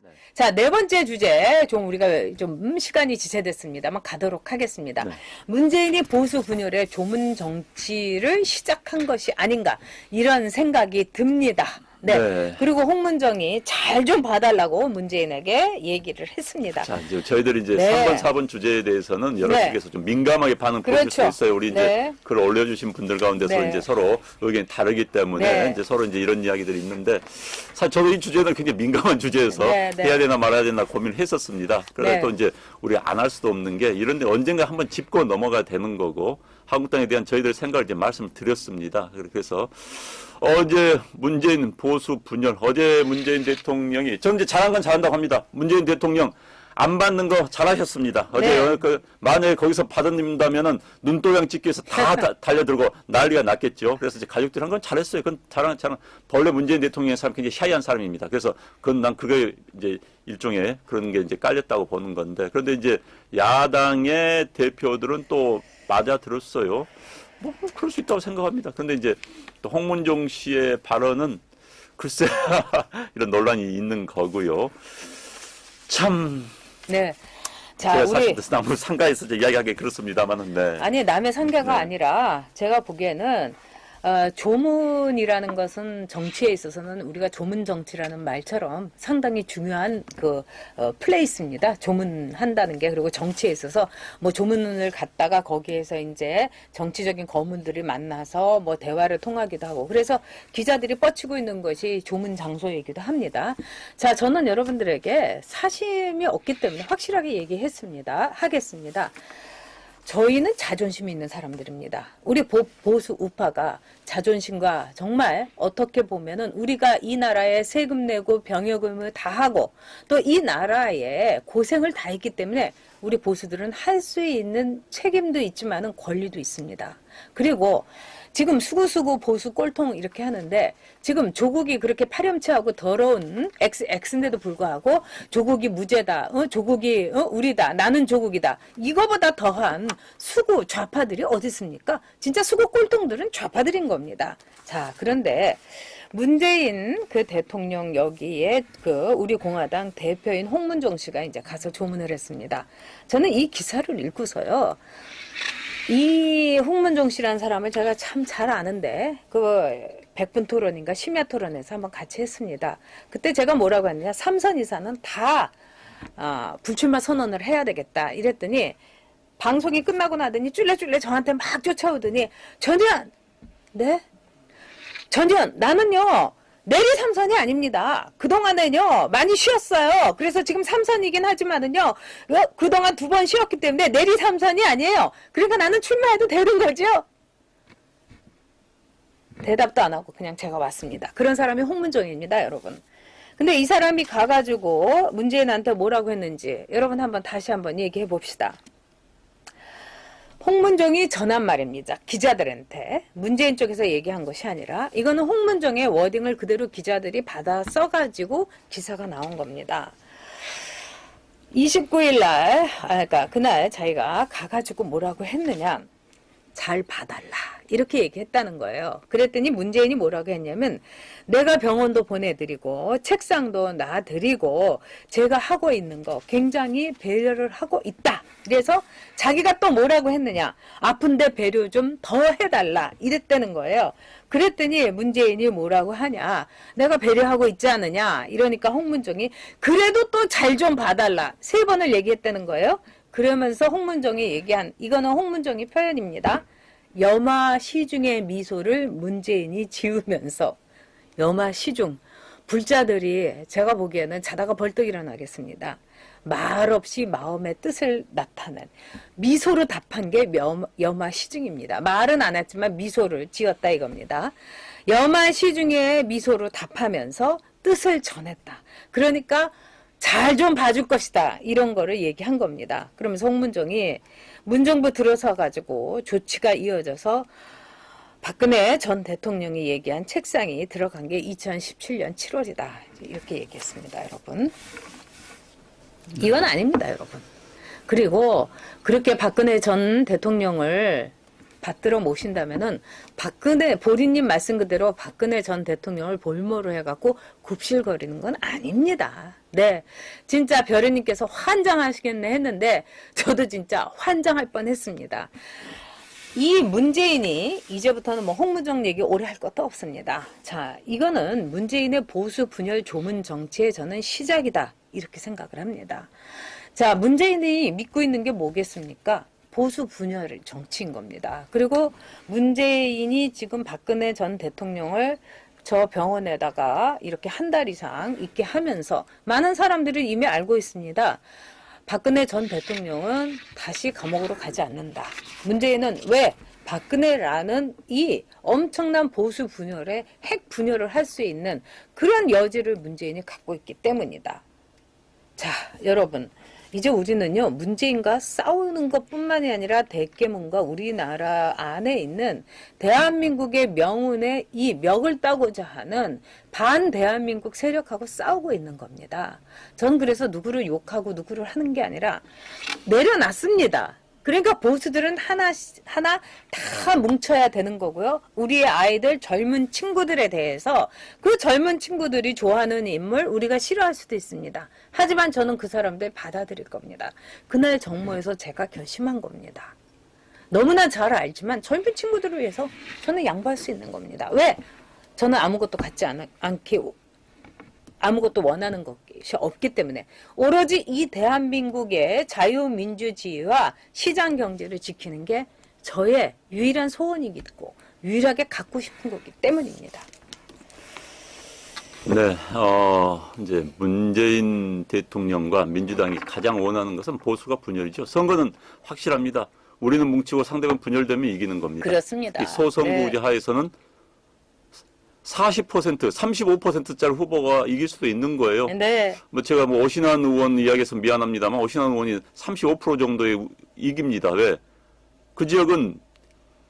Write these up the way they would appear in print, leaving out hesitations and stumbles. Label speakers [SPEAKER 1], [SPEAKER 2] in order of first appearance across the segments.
[SPEAKER 1] 네.
[SPEAKER 2] 자, 네 번째 주제, 좀 우리가 좀 시간이 지체됐습니다만 가도록 하겠습니다.
[SPEAKER 1] 네.
[SPEAKER 2] 문재인이 보수 분열의 조문 정치를 시작한 것이 아닌가, 이런 생각이 듭니다. 네.
[SPEAKER 1] 네.
[SPEAKER 2] 그리고 홍문정이 잘 좀 봐달라고 문재인에게 얘기를 했습니다.
[SPEAKER 1] 자, 이제 저희들이 이제
[SPEAKER 2] 네.
[SPEAKER 1] 3번, 4번 주제에 대해서는 여러
[SPEAKER 2] 네.
[SPEAKER 1] 쪽에서 좀 민감하게 반응 보일
[SPEAKER 2] 그렇죠.
[SPEAKER 1] 수 있어요. 우리 이제
[SPEAKER 2] 네.
[SPEAKER 1] 글 올려주신 분들 가운데서
[SPEAKER 2] 네.
[SPEAKER 1] 이제 서로 의견이 다르기 때문에
[SPEAKER 2] 네.
[SPEAKER 1] 이제 서로 이제 이런 이야기들이 있는데 사실 저도 이 주제는 굉장히 민감한 주제여서
[SPEAKER 2] 네, 네.
[SPEAKER 1] 해야 되나 말아야 되나 고민을 했었습니다. 그러다
[SPEAKER 2] 네.
[SPEAKER 1] 또 이제 우리가 안 할 수도 없는 게 이런데 언젠가 한번 짚고 넘어가야 되는 거고 한국당에 대한 저희들 생각을 이제 말씀을 드렸습니다. 그래서 어제 문재인 보수 분열, 어제 문재인 대통령이, 저는 이제 잘한 건 잘한다고 합니다. 문재인 대통령 안 받는 거 잘하셨습니다. 어제
[SPEAKER 2] 네.
[SPEAKER 1] 만약에 거기서 받는다면은 눈도장 찍기 위해서 다 달려들고 난리가 났겠죠. 그래서 이제 가족들이 한 건 잘했어요. 그건 잘한. 본래 문재인 대통령의 사람 굉장히 샤이한 사람입니다. 그래서 난 그게 이제 일종의 그런 게 이제 깔렸다고 보는 건데. 그런데 이제 야당의 대표들은 또 맞아들었어요. 뭐 그럴 수 있다고 생각합니다. 그런데 이제 또 홍문종 씨의 발언은 글쎄 이런 논란이 있는 거고요. 참
[SPEAKER 2] 네. 자,
[SPEAKER 1] 제가
[SPEAKER 2] 우리.
[SPEAKER 1] 사실 나무 상가에서 이제 이야기하기 그렇습니다만은 네.
[SPEAKER 2] 아니, 남의 상대가
[SPEAKER 1] 네.
[SPEAKER 2] 아니라 제가 보기에는 조문이라는 것은 정치에 있어서는 우리가 조문 정치라는 말처럼 상당히 중요한 플레이스입니다. 조문한다는 게. 그리고 정치에 있어서 뭐 조문을 갖다가 거기에서 이제 정치적인 거문들이 만나서 뭐 대화를 통하기도 하고, 그래서 기자들이 뻗치고 있는 것이 조문 장소이기도 합니다. 자, 저는 여러분들에게 사심이 없기 때문에 확실하게 하겠습니다. 저희는 자존심이 있는 사람들입니다. 우리 보수 우파가 자존심과 정말 어떻게 보면은 우리가 이 나라에 세금 내고 병역임을 다 하고 또 이 나라에 고생을 다 했기 때문에 우리 보수들은 할 수 있는 책임도 있지만은 권리도 있습니다. 그리고 지금 수구수구 보수 꼴통 이렇게 하는데 지금 조국이 그렇게 파렴치하고 더러운 X인데도 불구하고 조국이 무죄다, 조국이 우리다, 나는 조국이다, 이거보다 더한 수구 좌파들이 어디 있습니까? 진짜 수구 꼴통들은 좌파들인 겁니다. 자, 그런데 문재인 대통령 여기에 우리 공화당 대표인 홍문종 씨가 이제 가서 조문을 했습니다. 저는 이 기사를 읽고서요, 이 홍문종 씨라는 사람을 제가 참 잘 아는데 100분 토론인가 심야 토론에서 한번 같이 했습니다. 그때 제가 뭐라고 했냐, 3선 이사는 다 불출마 선언을 해야 되겠다 이랬더니 방송이 끝나고 나더니 쫄래쫄래 저한테 막 쫓아오더니 전현, 네? 전현, 나는요 내리 3선이 아닙니다. 그동안에는요 많이 쉬었어요. 그래서 지금 3선이긴 하지만은요 그동안 2번 쉬었기 때문에 내리 3선이 아니에요. 그러니까 나는 출마해도 되는 거죠. 대답도 안 하고 그냥 제가 왔습니다. 그런 사람이 홍문종입니다, 여러분. 근데 이 사람이 가가지고 문재인한테 뭐라고 했는지 여러분 다시 한번 얘기해 봅시다. 홍문종이 전한 말입니다. 기자들한테. 문재인 쪽에서 얘기한 것이 아니라 이거는 홍문종의 워딩을 그대로 기자들이 받아 써가지고 기사가 나온 겁니다. 29일 날, 그러니까 그날 자기가 가가지고 뭐라고 했느냐, 잘 봐달라 이렇게 얘기했다는 거예요. 그랬더니 문재인이 뭐라고 했냐면, 내가 병원도 보내드리고 책상도 놔드리고 제가 하고 있는 거 굉장히 배려를 하고 있다. 그래서 자기가 또 뭐라고 했느냐, 아픈데 배려 좀 더 해달라 이랬다는 거예요. 그랬더니 문재인이 뭐라고 하냐, 내가 배려하고 있지 않느냐 이러니까 홍문종이 그래도 또 잘 좀 봐달라 3번을 얘기했다는 거예요. 그러면서 홍문종이 얘기한, 이거는 홍문종이 표현입니다. 염화 시중의 미소를 문재인이 지으면서, 염화 시중, 불자들이 제가 보기에는 자다가 벌떡 일어나겠습니다. 말없이 마음의 뜻을 나타낸 미소로 답한 게 염화 시중입니다. 말은 안 했지만 미소를 지었다 이겁니다. 염화 시중의 미소로 답하면서 뜻을 전했다. 그러니까 잘 좀 봐줄 것이다 이런 거를 얘기한 겁니다. 그러면서 홍문종이 문정부 들어서 가지고 조치가 이어져서 박근혜 전 대통령이 얘기한 책상이 들어간 게 2017년 7월이다 이렇게 얘기했습니다, 여러분. 이건 아닙니다, 여러분. 그리고 그렇게 박근혜 전 대통령을 받들어 모신다면은 박근혜 보리님 말씀 그대로 박근혜 전 대통령을 볼모로 해갖고 굽실거리는 건 아닙니다. 네, 진짜 별이님께서 환장하시겠네 했는데 저도 진짜 환장할 뻔했습니다. 이 문재인이 이제부터는 뭐 홍문정 얘기 오래 할 것도 없습니다. 자, 이거는 문재인의 보수 분열 조문 정치의 저는 시작이다 이렇게 생각을 합니다. 자, 문재인이 믿고 있는 게 뭐겠습니까? 보수 분열 정치인 겁니다. 그리고 문재인이 지금 박근혜 전 대통령을 저 병원에다가 이렇게 한 달 이상 있게 하면서 많은 사람들이 이미 알고 있습니다. 박근혜 전 대통령은 다시 감옥으로 가지 않는다. 문재인은 왜? 박근혜라는 이 엄청난 보수 분열의 핵 분열을 할 수 있는 그런 여지를 문재인이 갖고 있기 때문이다. 자, 여러분. 이제 우리는요, 문재인과 싸우는 것 뿐만이 아니라 대깨문과 우리나라 안에 있는 대한민국의 명운에 이 멱을 따고자 하는 반대한민국 세력하고 싸우고 있는 겁니다. 전 그래서 누구를 욕하고 누구를 하는 게 아니라 내려놨습니다. 그러니까 보수들은 하나 다 뭉쳐야 되는 거고요. 우리의 아이들, 젊은 친구들에 대해서 그 젊은 친구들이 좋아하는 인물 우리가 싫어할 수도 있습니다. 하지만 저는 그 사람들 받아들일 겁니다. 그날 정모에서 제가 결심한 겁니다. 너무나 잘 알지만 젊은 친구들을 위해서 저는 양보할 수 있는 겁니다. 왜? 저는 아무것도 갖지 않게 아무것도 원하는 것이 없기 때문에 오로지 이 대한민국의 자유민주주의와 시장경제를 지키는 게 저의 유일한 소원이기도 유일하게 갖고 싶은 거기 때문입니다.
[SPEAKER 1] 네, 이제 문재인 대통령과 민주당이 가장 원하는 것은 보수가 분열이죠. 선거는 확실합니다. 우리는 뭉치고 상대방 분열되면 이기는 겁니다.
[SPEAKER 2] 그렇습니다.
[SPEAKER 1] 이 소선구제
[SPEAKER 2] 네.
[SPEAKER 1] 하에서는 40%, 35%짜리 후보가 이길 수도 있는 거예요.
[SPEAKER 2] 네.
[SPEAKER 1] 뭐 제가 뭐 오신환 의원 이야기해서 미안합니다만 오신환 의원이 35% 정도에 이깁니다. 왜? 그 지역은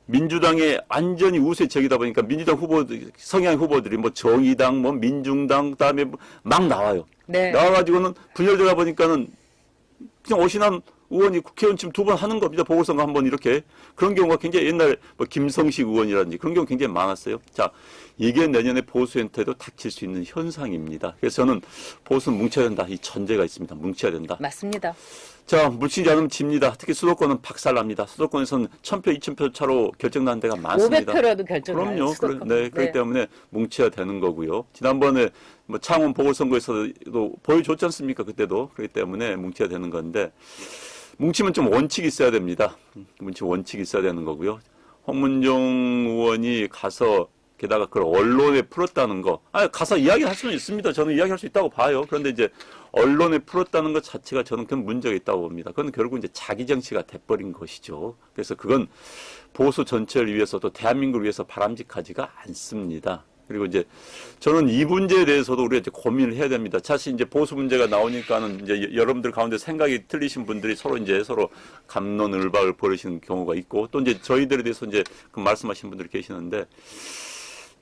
[SPEAKER 1] 민주당의 완전히 우세적이다 보니까 민주당 후보들, 성향 후보들이 뭐 정의당, 뭐 민중당, 그다음에 막 나와요.
[SPEAKER 2] 네.
[SPEAKER 1] 나와가지고는 분열되다 보니까는 그냥 오신환 의원이 국회의원 지금 2번 하는 겁니다. 보궐선거 한번 이렇게. 그런 경우가 굉장히 옛날 뭐 김성식 의원이라든지 그런 경우 굉장히 많았어요. 자, 이게 내년에 보수한테도 닥칠 수 있는 현상입니다. 그래서 저는 보수는 뭉쳐야 된다. 이 전제가 있습니다. 뭉쳐야 된다.
[SPEAKER 2] 맞습니다.
[SPEAKER 1] 자, 뭉치지 않으면 집니다. 특히 수도권은 박살납니다. 수도권에서는 1000표, 2000표 차로 결정나는 데가 많습니다.
[SPEAKER 2] 500표라도 결정나요.
[SPEAKER 1] 그럼요.
[SPEAKER 2] 수도권.
[SPEAKER 1] 네, 그렇기 때문에 뭉쳐야 되는 거고요. 지난번에 뭐 창원 보궐선거에서도 보여줬지 않습니까? 그때도. 그렇기 때문에 뭉쳐야 되는 건데 뭉치면 좀 원칙이 있어야 됩니다. 원칙이 있어야 되는 거고요. 홍문종 의원이 가서 게다가 그걸 언론에 풀었다는 거. 가서 이야기할 수는 있습니다. 저는 이야기할 수 있다고 봐요. 그런데 이제 언론에 풀었다는 것 자체가 저는 큰 문제가 있다고 봅니다. 그건 결국 이제 자기 정치가 돼버린 것이죠. 그래서 그건 보수 전체를 위해서도 대한민국을 위해서 바람직하지가 않습니다. 그리고 이제 저는 이 문제에 대해서도 우리가 이제 고민을 해야 됩니다. 사실 이제 보수 문제가 나오니까는 이제 여러분들 가운데 생각이 틀리신 분들이 서로 갑론을박을 벌이시는 경우가 있고 또 이제 저희들에 대해서 이제 그 말씀하신 분들이 계시는데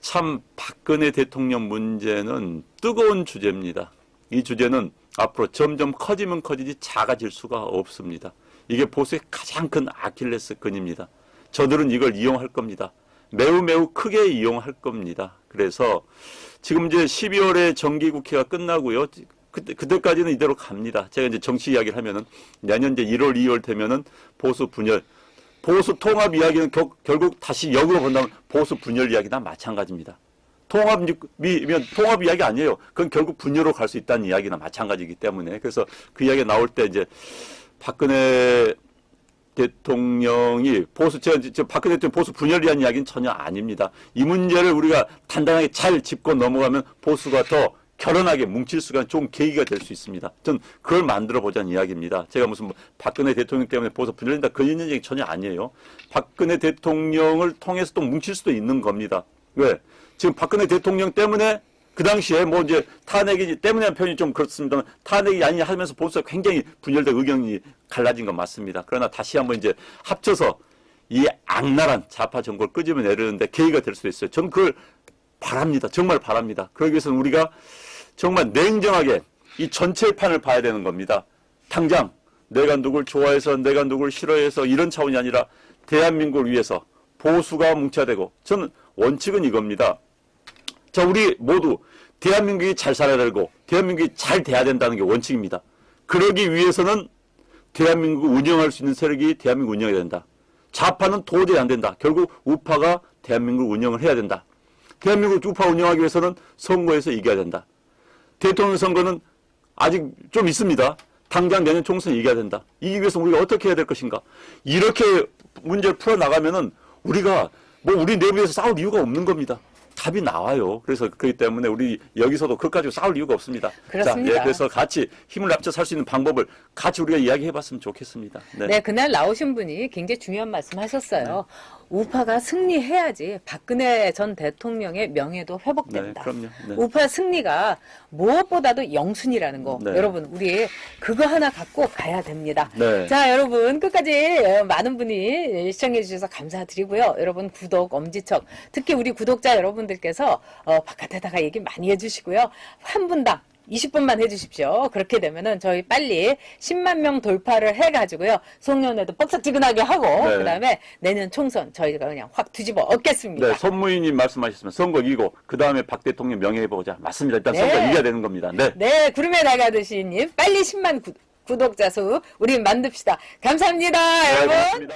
[SPEAKER 1] 참 박근혜 대통령 문제는 뜨거운 주제입니다. 이 주제는 앞으로 점점 커지면 커지지 작아질 수가 없습니다. 이게 보수의 가장 큰 아킬레스건입니다. 저들은 이걸 이용할 겁니다. 매우 크게 이용할 겁니다. 그래서 지금 이제 12월에 정기국회가 끝나고요. 그때까지는 이대로 갑니다. 제가 이제 정치 이야기를 하면은 내년 이제 1월, 2월 되면은 보수 분열, 보수 통합 이야기는 결국 다시 역으로 본다면 보수 분열 이야기나 마찬가지입니다. 통합이면 통합 이야기 아니에요. 그건 결국 분열로 갈 수 있다는 이야기나 마찬가지이기 때문에 그래서 그 이야기가 나올 때 이제 박근혜 대통령이 박근혜 대통령 보수 분열에 대한 이야기는 전혀 아닙니다. 이 문제를 우리가 단단하게 잘 짚고 넘어가면 보수가 더 결연하게 뭉칠 수가 좋은 계기가 될 수 있습니다. 전 그걸 만들어 보자는 이야기입니다. 제가 무슨 박근혜 대통령 때문에 보수 분열된다 그런 얘기 전혀 아니에요. 박근혜 대통령을 통해서 또 뭉칠 수도 있는 겁니다. 왜? 지금 박근혜 대통령 때문에 그 당시에 뭐 이제 탄핵이 때문에 한 표현이 좀 그렇습니다만 탄핵이 아니냐 하면서 보수가 굉장히 분열된 의견이 갈라진 건 맞습니다. 그러나 다시 한번 이제 합쳐서 이 악랄한 좌파 정권을 끄집어내려는데 계기가 될 수도 있어요. 저는 그걸 바랍니다. 정말 바랍니다. 그러기 위해서는 우리가 정말 냉정하게 이 전체 판을 봐야 되는 겁니다. 당장 내가 누굴 좋아해서 내가 누굴 싫어해서 이런 차원이 아니라 대한민국을 위해서 보수가 뭉쳐야 되고 저는 원칙은 이겁니다. 자, 우리 모두 대한민국이 잘 살아야 되고 대한민국이 잘 돼야 된다는 게 원칙입니다. 그러기 위해서는 대한민국을 운영할 수 있는 세력이 대한민국을 운영해야 된다. 좌파는 도저히 안 된다. 결국 우파가 대한민국을 운영을 해야 된다. 대한민국 우파 운영하기 위해서는 선거에서 이겨야 된다. 대통령 선거는 아직 좀 있습니다. 당장 내년 총선 이겨야 된다. 이기기 위해서 우리가 어떻게 해야 될 것인가. 이렇게 문제를 풀어나가면은 우리가 뭐 우리 내부에서 싸울 이유가 없는 겁니다. 답이 나와요. 그래서 그렇기 때문에 우리 여기서도 그것 가지고 싸울 이유가 없습니다.
[SPEAKER 2] 그렇습니다.
[SPEAKER 1] 자, 예, 그래서 같이 힘을 합쳐 살 수 있는 방법을 같이 우리가 이야기해봤으면 좋겠습니다. 네.
[SPEAKER 2] 네, 그날 나오신 분이 굉장히 중요한 말씀 하셨어요. 우파가 승리해야지 박근혜 전 대통령의 명예도 회복된다.
[SPEAKER 1] 네, 그럼요. 네.
[SPEAKER 2] 우파 승리가 무엇보다도 영순이라는 거.
[SPEAKER 1] 네.
[SPEAKER 2] 여러분, 우리 그거 하나 갖고 가야 됩니다.
[SPEAKER 1] 네.
[SPEAKER 2] 자, 여러분, 끝까지 많은 분이 시청해 주셔서 감사드리고요. 여러분, 구독, 엄지척, 특히 우리 구독자 여러분들께서 바깥에다가 얘기 많이 해주시고요. 한 분당 20분만 해주십시오. 그렇게 되면은 저희 빨리 10만 명 돌파를 해가지고요. 송년회도 뻑석지근하게 하고,
[SPEAKER 1] 네.
[SPEAKER 2] 그 다음에 내년 총선 저희가 그냥 확 뒤집어 엎겠습니다.
[SPEAKER 1] 네, 손무희님 말씀하셨으면 선거 이기고 그 다음에 박 대통령 명예해보자. 맞습니다. 일단
[SPEAKER 2] 네.
[SPEAKER 1] 선거 이겨야 되는 겁니다. 네.
[SPEAKER 2] 네, 구름에 나가듯이님 빨리 10만 구독자 수 우리 만듭시다. 감사합니다,
[SPEAKER 1] 네,
[SPEAKER 2] 여러분.
[SPEAKER 1] 고맙습니다.